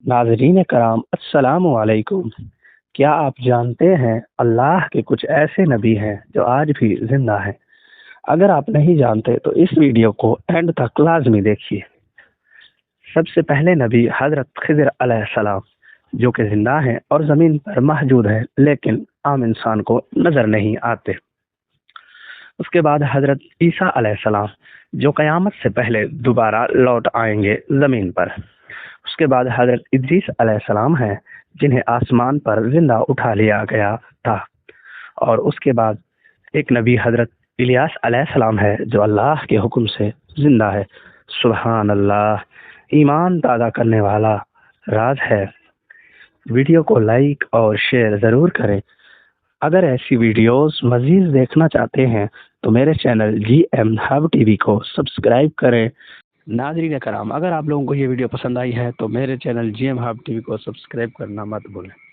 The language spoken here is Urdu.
ناظرین کرام السلام علیکم۔ کیا آپ جانتے ہیں اللہ کے کچھ ایسے نبی ہیں جو آج بھی زندہ ہیں؟ اگر آپ نہیں جانتے تو اس ویڈیو کو اینڈ تک لازمی دیکھیے۔ سب سے پہلے نبی حضرت خضر علیہ السلام، جو کہ زندہ ہیں اور زمین پر موجود ہیں لیکن عام انسان کو نظر نہیں آتے۔ اس کے بعد حضرت عیسیٰ علیہ السلام، جو قیامت سے پہلے دوبارہ لوٹ آئیں گے زمین پر۔ اس کے بعد حضرت ادریس علیہ السلام ہیں، جنہیں آسمان پر زندہ اٹھا لیا گیا تھا۔ اور اس کے بعد ایک نبی حضرت الیاس علیہ السلام ہے، جو اللہ کے حکم سے زندہ ہے۔ سبحان اللہ، ایمان تازہ کرنے والا راز ہے۔ ویڈیو کو لائک اور شیئر ضرور کریں۔ اگر ایسی ویڈیوز مزید دیکھنا چاہتے ہیں تو میرے channel G M Hub TV وی کو سبسکرائب کریں۔ ناظرین کرام، اگر آپ لوگوں کو یہ ویڈیو پسند آئی ہے تو میرے channel G M Hub TV وی کو سبسکرائب کرنا مت بھولیں۔